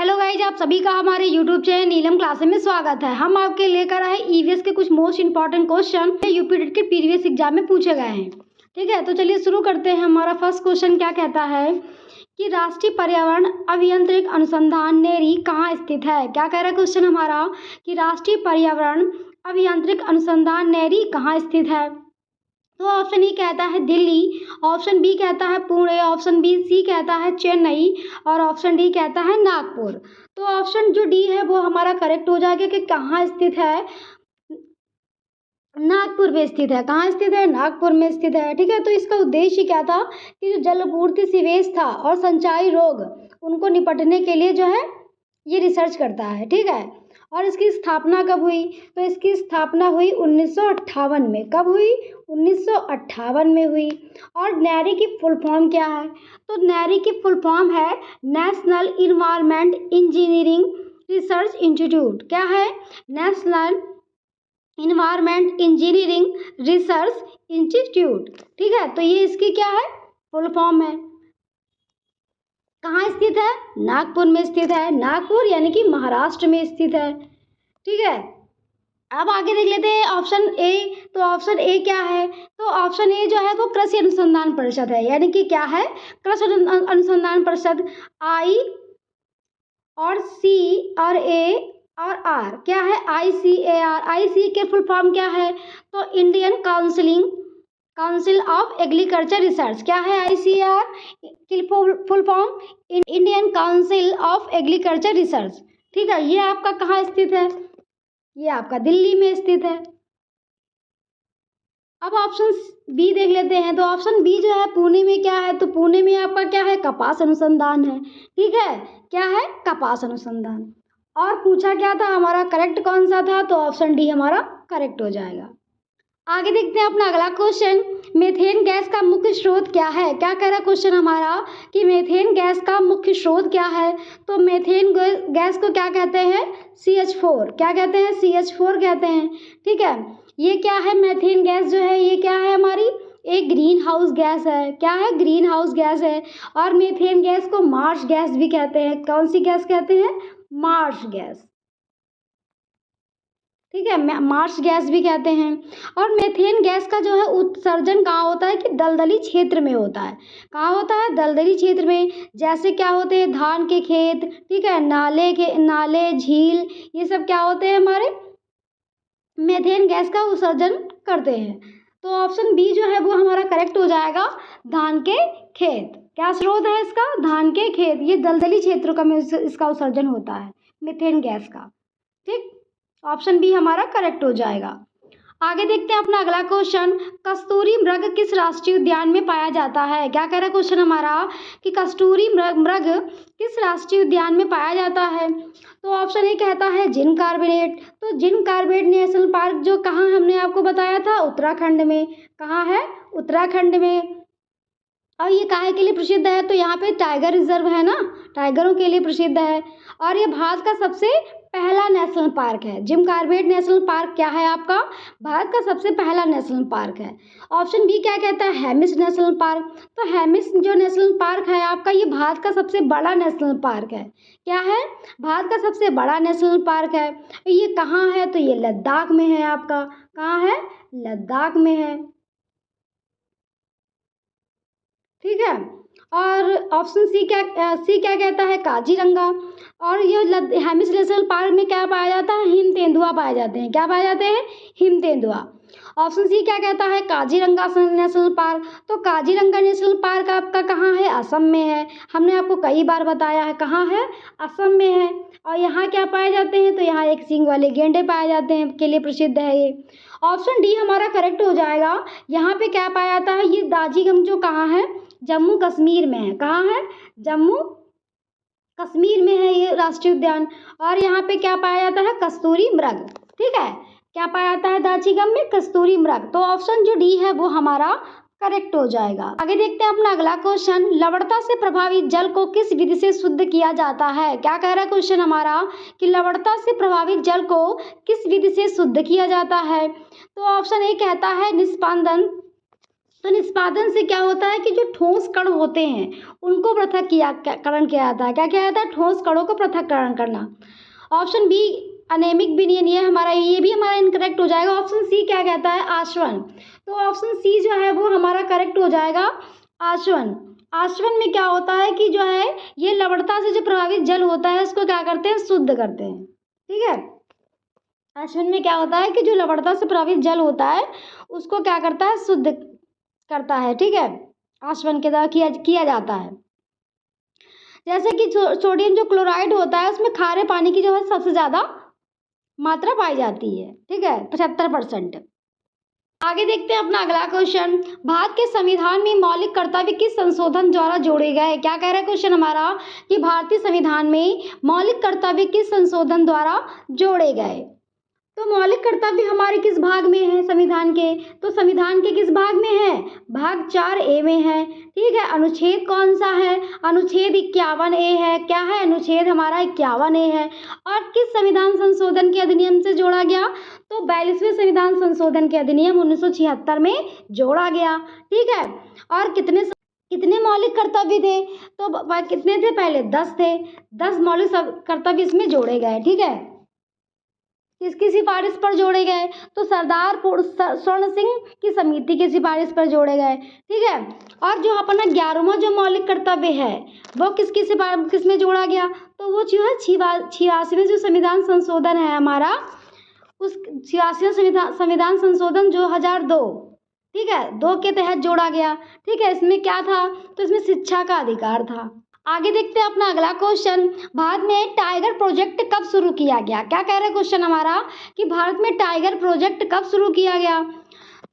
Hello guys, आप सभी का हमारे यूट्यूब चैनल नीलम क्लासेस में स्वागत है। हम आपके लेकर आए ईवीएस के कुछ most important question UP TET के प्रीवियस एग्जाम में पूछे गए हैं। ठीक है, तो चलिए शुरू करते हैं। हमारा फर्स्ट क्वेश्चन क्या कहता है कि राष्ट्रीय पर्यावरण अभियांत्रिकी अनुसंधान नेरी कहाँ स्थित है। क्या कह रहा है क्वेश्चन हमारा कि राष्ट्रीय पर्यावरण अभियांत्रिकी अनुसंधान नेरी कहाँ स्थित है। तो ऑप्शन ई कहता है दिल्ली, ऑप्शन बी कहता है पुणे, ऑप्शन बी सी कहता है चेन्नई और ऑप्शन डी कहता है नागपुर। तो ऑप्शन जो डी है वो हमारा करेक्ट हो जाएगा कि कहाँ स्थित है, नागपुर में स्थित है। कहाँ स्थित है, नागपुर में स्थित है। ठीक है, तो इसका उद्देश्य क्या था कि जो जलपूर्ति सीवेज था और संचारी रोग उनको निपटने के लिए जो है ये रिसर्च करता है। ठीक है, और इसकी स्थापना कब हुई, तो इसकी स्थापना हुई 1958 में। कब हुई, 1958 में हुई। और नेरी की फुल फॉर्म क्या है, तो नेरी की फुल फॉर्म है national environment engineering research institute. क्या है, national environment engineering research institute. ठीक है, तो ये इसकी क्या है, फुल फॉर्म है। कहाँ स्थित है, नागपुर में स्थित है। नागपुर यानी कि महाराष्ट्र में स्थित है। ठीक है, अब आगे देख लेते हैं ऑप्शन ए। तो ऑप्शन ए क्या है, तो ऑप्शन ए जो है वो कृषि अनुसंधान परिषद है। यानी कि क्या है, कृषि अनुसंधान परिषद। आई और सी और ए और आर क्या है, ICAR। आई सी के फुल फॉर्म क्या है, तो Indian council of agriculture research. क्या है, ICAR की full form Indian council of agriculture research. ठीक है, ये आपका कहाँ स्थित है, ये आपका दिल्ली में स्थित है। अब ऑप्शन बी देख लेते हैं। तो ऑप्शन बी जो है पुणे में क्या है, तो पुणे में आपका क्या है, कपास अनुसंधान है। ठीक है, क्या है, कपास अनुसंधान। और पूछा क्या था हमारा, करेक्ट कौन सा था, तो ऑप्शन डी हमारा करेक्ट हो जाएगा। आगे देखते हैं अपना अगला क्वेश्चन, मीथेन गैस का मुख्य स्रोत क्या है। क्या कह रहा है क्वेश्चन हमारा कि मीथेन गैस का मुख्य स्रोत क्या है। तो मीथेन गैस को क्या कहते हैं, CH4। क्या कहते हैं, CH4 कहते हैं। ठीक है, ये क्या है, मीथेन गैस जो है ये क्या है हमारी, एक ग्रीन हाउस गैस है। क्या है, ग्रीन हाउस गैस है। और मीथेन गैस को मार्श गैस भी कहते हैं। कौन सी गैस कहते हैं, मार्श गैस। ठीक है, मार्श गैस भी कहते हैं। और मीथेन गैस का जो है उत्सर्जन कहाँ होता है कि दलदली क्षेत्र में होता है। कहाँ होता है, दलदली क्षेत्र में। जैसे क्या होते हैं, धान के खेत, ठीक है, नाले झील, ये सब क्या होते हैं हमारे, मीथेन गैस का उत्सर्जन करते हैं। तो ऑप्शन बी जो है वो हमारा करेक्ट हो जाएगा, धान के खेत। क्या स्रोत है इसका, धान के खेत। ये दलदली क्षेत्रों का में इसका उत्सर्जन होता है मीथेन गैस का। ठीक, ऑप्शन बी हमारा करेक्ट हो जाएगा। आगे देखते हैं अपना अगला क्वेश्चन, कस्तूरी मृग किस राष्ट्रीय उद्यान में पाया जाता है। क्या कह रहा है क्वेश्चन हमारा कि कस्तूरी मृग किस राष्ट्रीय उद्यान में पाया जाता है। तो ऑप्शन ए कहता है जिम कार्बेट। तो जिम कार्बेट नेशनल पार्क जो कहाँ हमने आपको बताया था, उत्तराखंड में। कहाँ है, उत्तराखंड में। और ये काहे के लिए प्रसिद्ध है, तो यहाँ पे टाइगर रिजर्व है ना, टाइगरों के लिए प्रसिद्ध है। और ये भारत का सबसे पहला नेशनल पार्क है। जिम कार्बेट नेशनल पार्क क्या है आपका, भारत का सबसे पहला नेशनल पार्क है। ऑप्शन बी क्या कहता है, हेमिस नेशनल पार्क। तो हेमिस जो नेशनल पार्क है आपका, ये भारत का सबसे बड़ा नेशनल पार्क है। क्या है, भारत का सबसे बड़ा नेशनल पार्क है। ये कहाँ है, तो ये लद्दाख में है आपका। कहाँ है, लद्दाख में है। ठीक है, और ऑप्शन सी क्या कहता है, काजीरंगा। और ये हेमिस नेशनल पार्क में क्या पाया जाता है, हिम तेंदुआ पाए जाते हैं। क्या पाए जाते हैं, हिम तेंदुआ। ऑप्शन सी क्या कहता है, काजीरंगा नेशनल पार्क। तो काजीरंगा नेशनल पार्क आपका कहाँ है, असम में है। हमने आपको कई बार बताया है, कहाँ है, असम में है। और यहाँ क्या पाए जाते हैं, तो यहाँ एक सींग वाले गेंडे पाए जाते हैं, के लिए प्रसिद्ध है ये। ऑप्शन डी हमारा करेक्ट हो जाएगा। यहाँ पे क्या पाया जाता है, ये दाजीगम जो कहाँ है, जम्मू कश्मीर में है। कहाँ है, जम्मू कश्मीर में है ये राष्ट्रीय उद्यान। और यहाँ पे क्या पाया जाता है, कस्तूरी मृग। ठीक है, क्या पाया जाता है दाजीगम में, कस्तूरी मृग। तो ऑप्शन जो डी है वो हमारा करेक्ट हो जाएगा। आगे देखते हैं अपना अगला क्वेश्चन, लवणता से प्रभावित जल को किस विधि से शुद्ध किया जाता है। क्या कह रहा है क्वेश्चन हमारा कि लवणता से प्रभावित जल को किस विधि से शुद्ध किया जाता है। तो ऑप्शन ए कहता है निष्पादन तो निष्पादन से क्या होता है कि जो ठोस कण होते हैं उनको पृथक्करण किया जाता है। क्या किया जाता है? ठोस कणों को पृथक्करण करना। ऑप्शन बी अनेमिक विनियन, ये भी हमारा इनकरेक्ट हो जाएगा। ऑप्शन सी क्या कहता है? आसवन। तो ऑप्शन सी जो है वो हमारा करेक्ट हो जाएगा, आसवन। आसवन में क्या होता है कि जो है ये लवणता से जो प्रभावित जल होता है उसको क्या करते हैं? शुद्ध करते हैं। ठीक है, आसवन में क्या होता है कि जो लवणता से प्रभावित जल होता है उसको क्या करता है? शुद्ध करता है। ठीक है, आसवन के द्वारा किया जाता है। जैसे कि सोडियम जो क्लोराइड होता है उसमें खारे पानी की जो है सबसे ज़्यादा मात्रा पाई जाती है। ठीक है, 75%। आगे देखते हैं अपना अगला क्वेश्चन। भारत के संविधान में मौलिक कर्तव्य किस संशोधन द्वारा जोड़े गए? क्या कह रहा है क्वेश्चन हमारा कि भारतीय संविधान में मौलिक कर्तव्य किस संशोधन द्वारा जोड़े गए? तो मौलिक कर्तव्य हमारे किस भाग में है संविधान के? तो संविधान के किस भाग में है? भाग 4A में है। ठीक है, अनुच्छेद कौन सा है? अनुच्छेद 51A है। क्या है? अनुच्छेद हमारा 51A है। और किस संविधान संशोधन के अधिनियम से जोड़ा गया? तो 42वें संविधान संशोधन के अधिनियम 1976 में जोड़ा गया। ठीक है, और कितने मौलिक कर्तव्य थे? तो कितने थे? पहले 10 थे। 10 मौलिक कर्तव्य इसमें जोड़े गए। ठीक है, किसकी सिफारिश पर जोड़े गए? तो सरदार स्वर्ण सिंह की समिति की सिफारिश पर जोड़े गए। ठीक है, और जो अपना 11वां जो मौलिक कर्तव्य है वो किसमें जोड़ा गया? तो वो जो है 86वें जो संविधान संशोधन है हमारा, उस 86वें संविधान संशोधन 2002, ठीक है, 2 के तहत जोड़ा गया। ठीक है, इसमें क्या था? तो इसमें शिक्षा का अधिकार था। आगे देखते हैं अपना अगला क्वेश्चन। भारत में टाइगर प्रोजेक्ट कब शुरू किया गया? क्या कह रहा है क्वेश्चन हमारा कि भारत में टाइगर प्रोजेक्ट कब शुरू किया गया?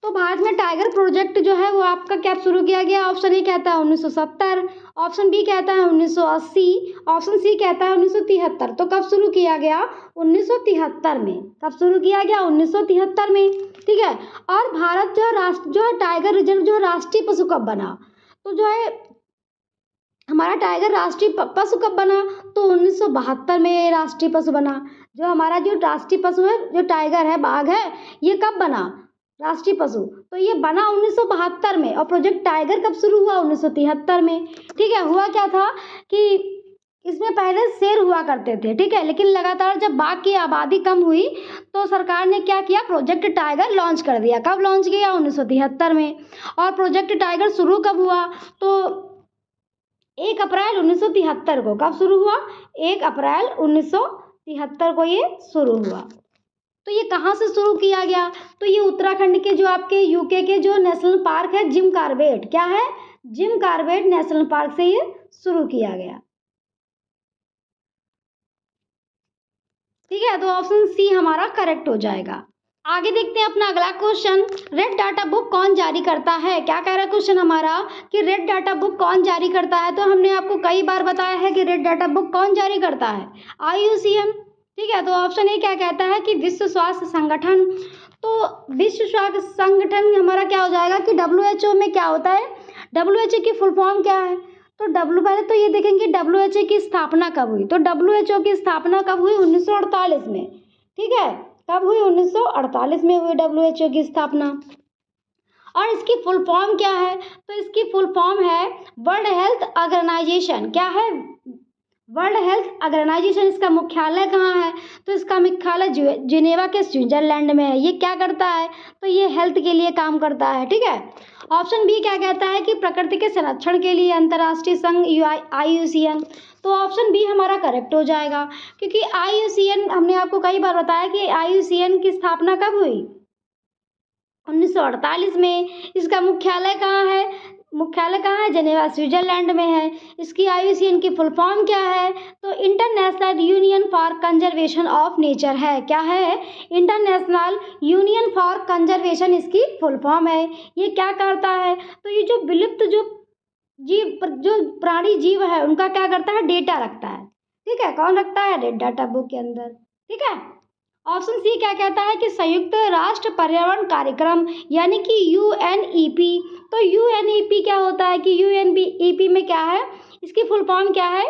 तो भारत में टाइगर प्रोजेक्ट जो है वो आपका क्या शुरू किया गया? ऑप्शन ए कहता है 1970, ऑप्शन बी कहता है 1980, ऑप्शन सी कहता है 1973। तो कब शुरू किया गया? 1973 में। कब शुरू किया गया? 1973 में। ठीक है, और भारत जो है टाइगर रिजर्व जो राष्ट्रीय पशु कब बना? तो जो है हमारा टाइगर राष्ट्रीय पशु कब बना? तो 1972 में राष्ट्रीय पशु बना। जो हमारा जो राष्ट्रीय पशु है, जो टाइगर है, बाघ है, ये कब बना? राष्ट्रीय पशु। तो ये बना 1972 में। और प्रोजेक्ट टाइगर कब शुरू हुआ? 1973 में। ठीक है, हुआ क्या था कि इसमें पहले शेर हुआ करते थे। ठीक है, लेकिन लगातार जब बाघ की आबादी कम हुई तो सरकार ने क्या किया? प्रोजेक्ट टाइगर लॉन्च कर दिया। कब लॉन्च किया? 1973 में। और प्रोजेक्ट टाइगर शुरू कब हुआ? तो 1 अप्रैल 1973 को। कब शुरू हुआ? 1 अप्रैल 1973 को ये शुरू हुआ। तो ये कहाँ से शुरू किया गया? तो ये उत्तराखंड के जो आपके यूके के जो नेशनल पार्क है जिम कॉर्बेट, क्या है? जिम कॉर्बेट नेशनल पार्क से ये शुरू किया गया। ठीक है, तो ऑप्शन सी हमारा करेक्ट हो जाएगा। आगे देखते हैं अपना अगला क्वेश्चन। रेड डाटा बुक कौन जारी करता है? क्या कह रहा है क्वेश्चन हमारा कि रेड डाटा बुक कौन जारी करता है? तो हमने आपको कई बार बताया है कि रेड डाटा बुक कौन जारी करता है? IUCN। ठीक है, तो ऑप्शन ए क्या कहता है कि विश्व स्वास्थ्य संगठन। तो विश्व स्वास्थ्य संगठन हमारा क्या हो जाएगा कि WHO में क्या होता है? WHO की फुल फॉर्म क्या है? तो पहले तो ये देखेंगे WHO की स्थापना कब हुई? तो WHO की स्थापना कब हुई? 1948 में। ठीक है, कब हुई? 1948 में हुई WHO की स्थापना। और इसकी फुल फॉर्म क्या है? तो इसकी फुल फॉर्म है वर्ल्ड हेल्थ ऑर्गेनाइजेशन। क्या है? World Health Organization. इसका मुख्यालय कहाँ है? तो इसका मुख्यालय जिनेवा के स्विट्जरलैंड में है। ये क्या करता है? तो ये हेल्थ के लिए काम करता है। ठीक है, ऑप्शन बी क्या कहता है कि प्रकृति के संरक्षण के लिए अंतर्राष्ट्रीय संघ IUCN। तो ऑप्शन बी हमारा करेक्ट हो जाएगा, क्योंकि IUCN हमने आपको कई बार बताया कि IUCN की स्थापना कब हुई? 1948 में। इसका मुख्यालय कहाँ है? जिनेवा स्विट्जरलैंड में है। इसकी IUCN की फुल फॉर्म क्या है? तो international union for conservation of nature है। क्या है? इंटरनेशनल यूनियन फॉर कंजर्वेशन इसकी फुल फॉर्म है। ये क्या करता है? तो ये जो विलुप्त जो प्राणी जीव है उनका क्या करता है? डेटा रखता है। ठीक है, कौन रखता है? रेड डाटा बुक के अंदर। ठीक है, ऑप्शन सी क्या कहता है कि संयुक्त राष्ट्र पर्यावरण कार्यक्रम यानी कि UNEP। तो UNEP क्या होता है कि UNEP में क्या है? इसकी फुल फॉर्म क्या है?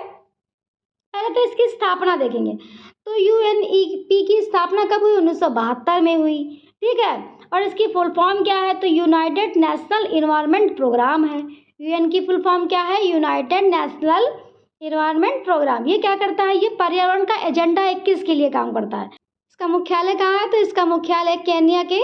पहले तो इसकी स्थापना देखेंगे। तो यूएनईपी की स्थापना कब हुई? 1972 में हुई। ठीक है, और इसकी फुल फॉर्म क्या है? तो यूनाइटेड नेशनल इन्वायरमेंट प्रोग्राम है। यूएन की फुल फॉर्म क्या है? United National Environment Programme. ये क्या करता है? ये पर्यावरण का एजेंडा 21 के लिए काम करता है। इसका मुख्यालय कहाँ है? तो इसका मुख्यालय केन्या के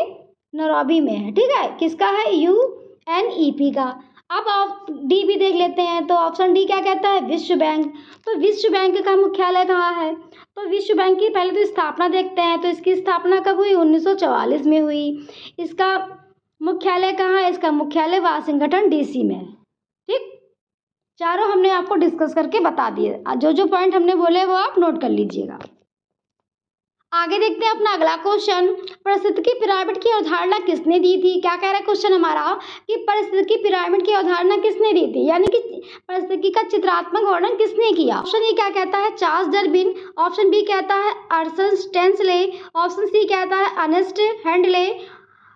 नैरोबी में है। ठीक है, किसका है? यूएनईपी का। अब डी भी देख लेते हैं। तो ऑप्शन डी क्या कहता है? विश्व बैंक। तो विश्व बैंक का मुख्यालय कहाँ है? तो विश्व बैंक की पहले तो स्थापना देखते हैं। तो इसकी स्थापना कब हुई? 1944 में हुई। इसका मुख्यालय कहाँ है? इसका मुख्यालय वाशिंगटन डीसी में है। ठीक, चारों हमने आपको डिस्कस करके बता दिए। जो जो पॉइंट हमने बोले वो आप नोट कर लीजिएगा। आगे देखते हैं अपना अगला क्वेश्चन। पारिस्थितिकी पिरामिड की अवधारणा किसने दी थी? क्या कह रहा है क्वेश्चन हमारा कि पारिस्थितिकी पिरामिड की अवधारणा किसने दी थी, यानी कि पारिस्थितिकी का चित्रात्मक वर्णन किसने किया? ऑप्शन ए क्या कहता है? Charles Darwin. ऑप्शन बी कहता है अर्नस्ट स्टेंसले। ऑप्शन सी कहता है अर्नेस्ट हेंडले।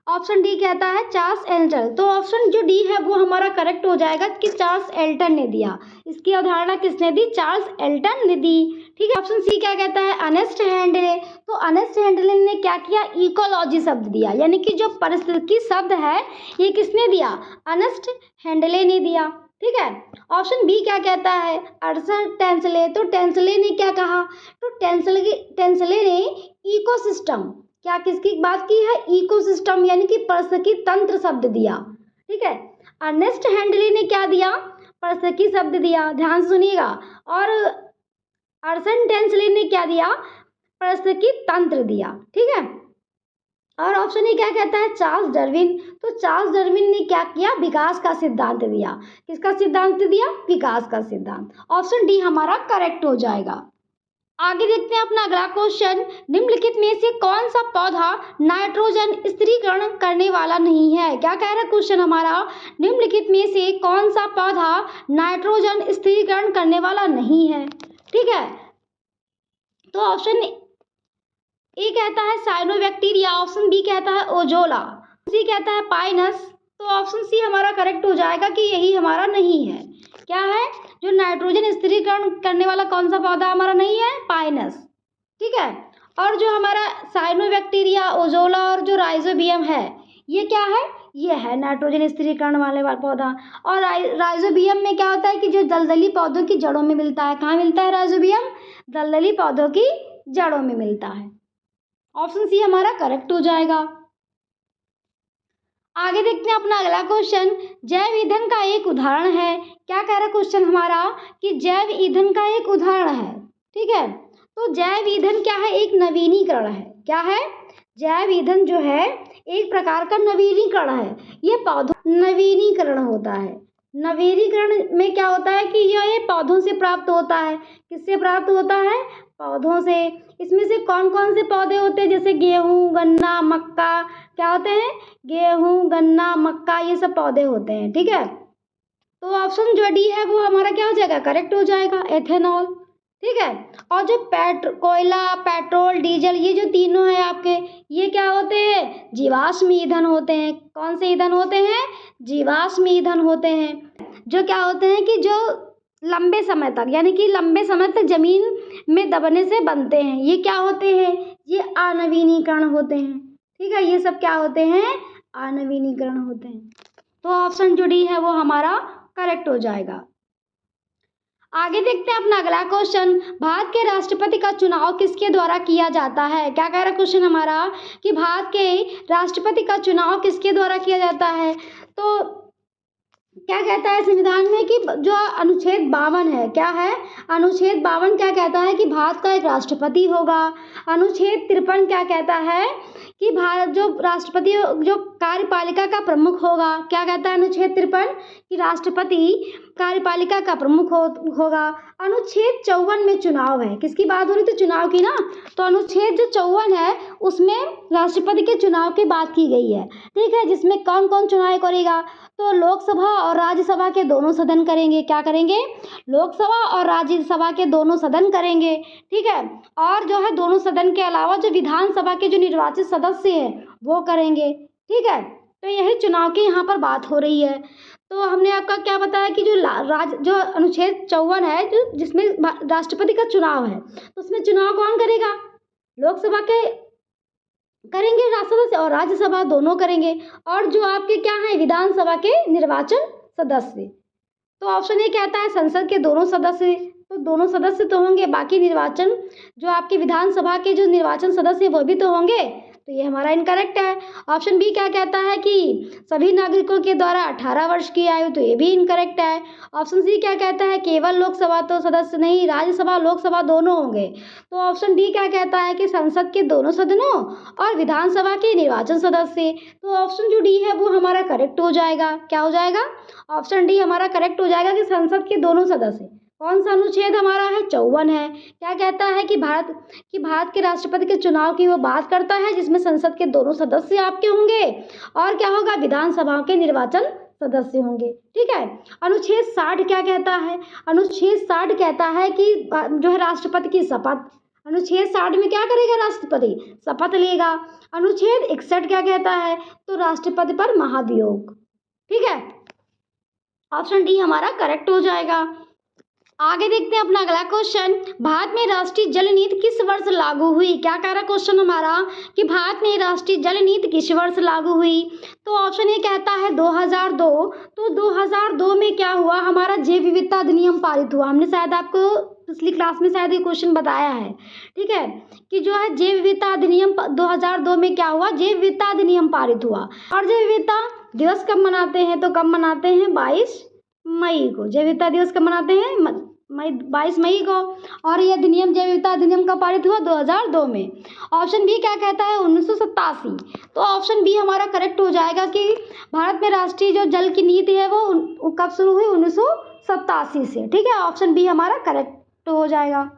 ऑप्शन डी कहता है चार्ल्स एल्टन। तो ऑप्शन जो डी है वो हमारा करेक्ट हो जाएगा कि चार्ल्स एल्टन ने दिया। इसकी अवधारणा किसने दी? चार्ल्स एल्टन ने दी। ठीक है, ऑप्शन सी क्या कहता है? अर्नेस्ट हेंडले। तो अर्नेस्ट हेंडले ने क्या किया? इकोलॉजी शब्द दिया, यानी कि जो पारिस्थितिकी शब्द है ये किसने दिया? अर्नेस्ट हेंडले ने दिया। ठीक है, ऑप्शन बी क्या कहता है? Ernst Tansley. तो टेंसले ने क्या कहा? तो टेंसले ने इकोसिस्टम, क्या किसकी बात की है? इकोसिस्टम, यानी कि पारिस्थितिकी तंत्र शब्द दिया। ठीक है, अर्नेस्ट हेंडले ने क्या दिया? पारिस्थितिकी शब्द दिया, ध्यान से सुनिएगा। और अर्नस्ट टेंसले ने क्या दिया? पारिस्थितिकी तंत्र दिया। ठीक है, और ऑप्शन ए क्या कहता है? Charles Darwin. तो चार्ल्स डार्विन ने क्या किया? विकास का सिद्धांत दिया। किसका सिद्धांत दिया? विकास का सिद्धांत। ऑप्शन डी हमारा करेक्ट हो जाएगा। आगे देखते हैं अपना अगला क्वेश्चन। निम्नलिखित में से कौन सा पौधा नाइट्रोजन स्थिरीकरण करने वाला नहीं है? क्या कह रहा है क्वेश्चन हमारा? निम्नलिखित में से कौन सा पौधा नाइट्रोजन स्थिरीकरण करने वाला नहीं है? ठीक है, तो ऑप्शन ए कहता है साइनोबैक्टीरिया। ऑप्शन बी कहता है ओजोला। सी कहता है पाइनस। तो ऑप्शन सी हमारा करेक्ट हो जाएगा कि यही हमारा नहीं है। क्या है? जो नाइट्रोजन स्थिरीकरण करने वाला कौन सा पौधा हमारा नहीं है? पाइनस। ठीक है, और जो हमारा साइनोबैक्टीरिया, ओजोला और जो राइजोबियम है ये क्या है? ये है नाइट्रोजन स्थिरीकरण वाले पौधा। और राइजोबियम में क्या होता है कि जो दलदली पौधों की जड़ों में मिलता है। कहाँ मिलता है राइजोबियम? दलदली पौधों की जड़ों में मिलता है। ऑप्शन सी हमारा करेक्ट हो जाएगा। आगे देखते हैं अपना अगला क्वेश्चन। जैव ईंधन का एक उदाहरण है। क्या कह रहा है क्वेश्चन हमारा कि जैव ईंधन का एक उदाहरण है। ठीक है, तो जैव ईंधन क्या है? एक नवीनीकरण है। क्या है? जैव ईंधन जो है एक प्रकार का नवीनीकरण है। ये पौधों नवीनीकरण होता है। नवीनीकरण में क्या होता है कि ये पौधों से प्राप्त होता है। किससे प्राप्त होता है? पौधों से। इसमें से कौन कौन से पौधे होते हैं? जैसे गेहूँ, गन्ना, मक्का। क्या होते हैं? गेहूँ, गन्ना, मक्का, ये सब पौधे होते हैं। ठीक है, तो ऑप्शन जो डी है वो हमारा क्या हो जाएगा? करेक्ट हो जाएगा, एथेनॉल। ठीक है, और जो कोयला, पेट्रोल, डीजल, ये जो तीनों है आपके, ये क्या होते हैं? जीवाश्म ईंधन होते हैं। कौन से ईंधन होते हैं? जीवाश्म ईंधन होते हैं, जो क्या होते हैं कि जो लंबे समय तक, यानी कि लंबे समय तक जमीन में दबने से बनते हैं। ये क्या होते हैं? ये अनवीनीकरण होते हैं। ठीक है, ये सब क्या होते हैं? अनवीनीकरण होते हैं। तो ऑप्शन जो डी है वो हमारा करेक्ट हो जाएगा। आगे देखते हैं अपना अगला क्वेश्चन। भारत के राष्ट्रपति का चुनाव किसके द्वारा किया जाता है? क्या कह रहा है क्वेश्चन हमारा कि भारत के राष्ट्रपति का चुनाव किसके द्वारा किया जाता है? तो क्या कहता है संविधान में कि जो अनुच्छेद 52 है, क्या है? अनुच्छेद 52 क्या कहता है कि भारत का एक राष्ट्रपति होगा। अनुच्छेद 53 क्या कहता है कि भारत जो राष्ट्रपति जो कार्यपालिका का प्रमुख होगा। क्या कहता है अनुच्छेद 53? कि राष्ट्रपति कार्यपालिका का प्रमुख होगा। अनुच्छेद 54 में चुनाव है। किसकी बात हो रही थी? चुनाव की ना। तो अनुच्छेद जो 54 है उसमें राष्ट्रपति के चुनाव की बात की गई है। ठीक है, जिसमें कौन कौन चुनाव करेगा? तो लोकसभा और राज्यसभा के दोनों सदन करेंगे। क्या करेंगे? लोकसभा और राज्यसभा के दोनों सदन करेंगे। ठीक है, और जो है दोनों सदन के अलावा जो विधानसभा के जो निर्वाचित सदस्य हैं वो करेंगे। ठीक है, तो यही चुनाव की यहाँ पर बात हो रही है। तो हमने आपका क्या बताया कि जो अनुच्छेद 54 है, जो जिसमें राष्ट्रपति का चुनाव है, तो उसमें चुनाव कौन करेगा? लोकसभा के करेंगे सदस्य और राज्यसभा दोनों करेंगे, और जो आपके क्या है विधानसभा के निर्वाचन सदस्य। तो ऑप्शन ए कहता है संसद के दोनों सदस्य, तो दोनों सदस्य तो होंगे, बाकी निर्वाचन जो आपके विधानसभा के जो निर्वाचन सदस्य वो भी तो होंगे, तो ये हमारा इनकरेक्ट है। ऑप्शन बी क्या कहता है कि सभी नागरिकों के द्वारा 18 वर्ष की आयु, तो ये भी इनकरेक्ट है। ऑप्शन सी क्या कहता है केवल लोकसभा तो सदस्य नहीं, राज्यसभा लोकसभा दोनों होंगे, तो ऑप्शन डी क्या कहता है कि संसद के दोनों सदनों और विधानसभा के निर्वाचन सदस्य, तो ऑप्शन जो डी है वो हमारा करेक्ट हो जाएगा। क्या हो जाएगा? ऑप्शन डी हमारा करेक्ट हो जाएगा कि संसद के दोनों सदस्य। कौन सा अनुच्छेद हमारा है? 54 है। क्या कहता है कि भारत के राष्ट्रपति के चुनाव की वो बात करता है, जिसमें संसद के दोनों सदस्य आपके होंगे, और क्या होगा विधानसभा के निर्वाचन सदस्य होंगे। ठीक है। अनुच्छेद 60 क्या कहता है? अनुच्छेद 60 कहता है कि जो है राष्ट्रपति की शपथ, अनुच्छेद 60 में क्या करेगा राष्ट्रपति? शपथ लेगा। अनुच्छेद 61 क्या कहता है? तो राष्ट्रपति पर महाभियोग। ठीक है, ऑप्शन डी हमारा करेक्ट हो जाएगा। आगे देखते हैं अपना अगला क्वेश्चन, भारत में राष्ट्रीय जल नीति किस वर्ष लागू हुई? क्या कह रहा क्वेश्चन हमारा कि भारत में राष्ट्रीय जल नीति किस वर्ष लागू हुई? तो ऑप्शन ए कहता है 2002। तो 2002 में क्या हुआ? हमारा जैव विविधता अधिनियम पारित हुआ। हमने शायद आपको पिछली क्लास में शायद ये क्वेश्चन बताया है। ठीक है, कि जो है जैव विविधता अधिनियम 2002 में क्या हुआ? जैव विविधता अधिनियम पारित हुआ। और जैव विविधता दिवस कब मनाते हैं? तो कब मनाते हैं? 22 मई को। जैव विविधता दिवस कब मनाते हैं? 22 मई को। और यह अधिनियम जैव विविधता अधिनियम का पारित हुआ 2002 में। ऑप्शन बी क्या कहता है? 1987। तो ऑप्शन बी हमारा करेक्ट हो जाएगा कि भारत में राष्ट्रीय जो जल की नीति है वो कब शुरू हुई? 1987 से। ठीक है, ऑप्शन बी हमारा करेक्ट हो जाएगा।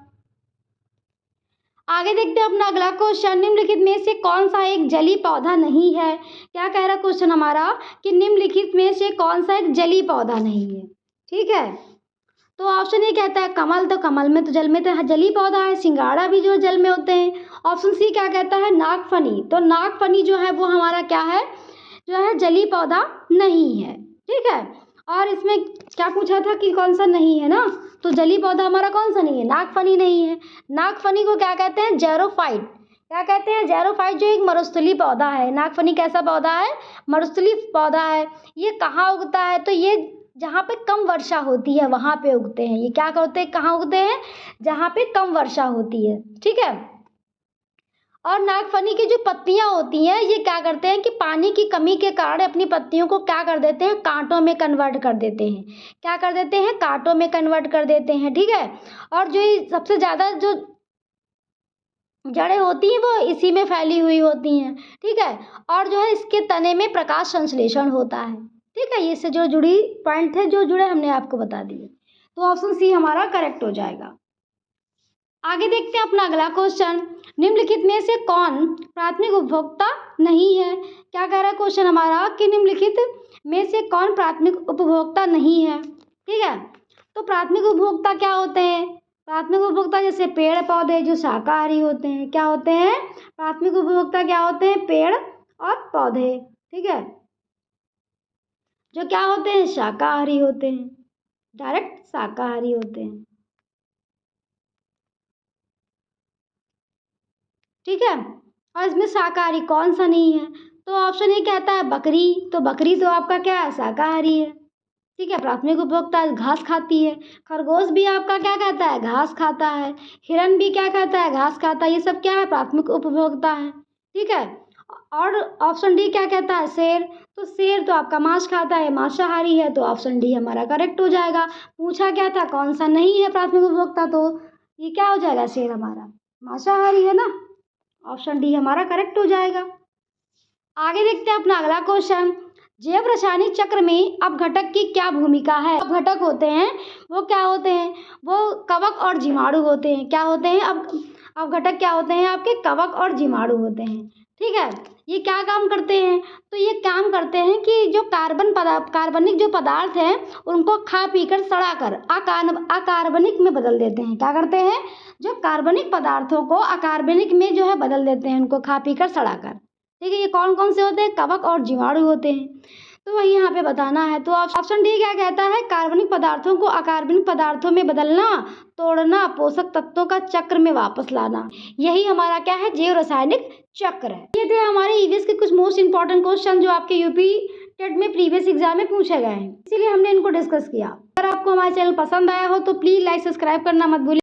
आगे देखते हैं अपना अगला क्वेश्चन, निम्नलिखित में से कौन सा एक जलीय पौधा नहीं है? क्या कह रहा क्वेश्चन हमारा कि निम्नलिखित में से कौन सा एक जलीय पौधा नहीं है? ठीक है, तो ऑप्शन ए कहता है कमल, तो कमल में तो जल में तो जलीय पौधा है। सिंगाड़ा भी जो जल में होते हैं। ऑप्शन सी क्या कहता है? नागफनी, तो नागफनी जो है वो हमारा क्या है? जो है जलीय पौधा नहीं है। ठीक है, और इसमें क्या पूछा था कि कौन सा नहीं है ना, तो जलीय पौधा हमारा कौन सा नहीं है? नागफनी नहीं है। नागफनी को क्या कहते हैं? ज़ैरोफाइट। क्या कहते हैं? ज़ैरोफाइट, जो एक मरुस्थलीय पौधा है। नागफनी कैसा पौधा है? मरुस्थलीय पौधा है। ये कहाँ उगता है? तो ये जहाँ पे कम वर्षा होती है वहाँ पे उगते हैं। ये क्या करते हैं? कहाँ उगते हैं? जहाँ पे कम वर्षा होती है। ठीक है, और नागफनी की जो पत्तियां होती हैं ये क्या करते हैं कि पानी की कमी के कारण अपनी पत्तियों को क्या कर देते हैं? कांटों में कन्वर्ट कर देते हैं। क्या कर देते हैं? कांटों में कन्वर्ट कर देते हैं। ठीक है, और जो ये सबसे ज़्यादा जो जड़ें होती हैं वो इसी में फैली हुई होती हैं। ठीक है, और जो है इसके तने में प्रकाश संश्लेषण होता है। ठीक है, ये से जो जुड़ी पॉइंट थे जो जुड़े हमने आपको बता दिए, तो ऑप्शन सी हमारा करेक्ट हो जाएगा। आगे देखते हैं अपना अगला क्वेश्चन, निम्नलिखित में से कौन प्राथमिक उपभोक्ता नहीं है? क्या कह रहा है क्वेश्चन हमारा कि निम्नलिखित में से कौन प्राथमिक उपभोक्ता नहीं है? ठीक है, तो प्राथमिक उपभोक्ता क्या होते हैं? प्राथमिक उपभोक्ता जैसे पेड़ पौधे जो शाकाहारी होते हैं। क्या होते हैं? प्राथमिक उपभोक्ता क्या होते हैं? पेड़ और पौधे। ठीक है, जो क्या होते हैं? शाकाहारी होते हैं, डायरेक्ट शाकाहारी होते हैं। ठीक है, और इसमें शाकाहारी कौन सा नहीं है? तो ऑप्शन ए कहता है बकरी, तो बकरी तो आपका क्या है? शाकाहारी है। ठीक है, प्राथमिक उपभोक्ता घास खाती है। खरगोश भी आपका क्या कहता है? घास खाता है। हिरन भी क्या खाता है? घास खाता है। ये सब क्या है? प्राथमिक उपभोक्ता है। ठीक है, और ऑप्शन डी क्या कहता है? शेर, तो शेर तो आपका मांस खाता है, मांसाहारी है, तो ऑप्शन डी हमारा करेक्ट हो जाएगा। पूछा क्या था? कौन सा नहीं है प्राथमिक उपभोक्ता, तो ये क्या हो जाएगा? शेर हमारा मांसाहारी है ना, ऑप्शन डी हमारा करेक्ट हो जाएगा। आगे देखते हैं अपना अगला क्वेश्चन, जैव रासायनिक चक्र में अपघटक की क्या भूमिका है? अपघटक होते हैं वो क्या होते हैं? वो कवक और जीवाणु होते हैं। क्या होते हैं? अपघटक क्या होते हैं? आपके कवक और जीवाणु होते हैं। ठीक है, ये क्या काम करते हैं? तो ये काम करते हैं कि जो कार्बनिक जो पदार्थ हैं उनको खा पी कर सड़ा कर अकार्बनिक में बदल देते हैं। क्या करते हैं? जो कार्बनिक पदार्थों को अकार्बनिक में जो है बदल देते हैं, उनको खा पी कर सड़ा कर। ठीक है, ये कौन कौन से होते हैं? कवक और जीवाणु होते हैं। तो वही यहाँ पे बताना है। तो ऑप्शन डी क्या कहता है, कार्बनिक पदार्थों को अकार्बनिक पदार्थों में बदलना, तोड़ना, पोषक तत्वों का चक्र में वापस लाना। यही हमारा क्या है, जैव रासायनिक चक्र है। ये थे हमारे ईवीएस के कुछ मोस्ट इंपॉर्टेंट क्वेश्चन जो आपके यूपी टेट में प्रीवियस एग्जाम में पूछे गए हैं, इसीलिए हमने इनको डिस्कस किया। अगर आपको हमारा चैनल पसंद आया हो तो प्लीज लाइक सब्सक्राइब करना मत भूलिए।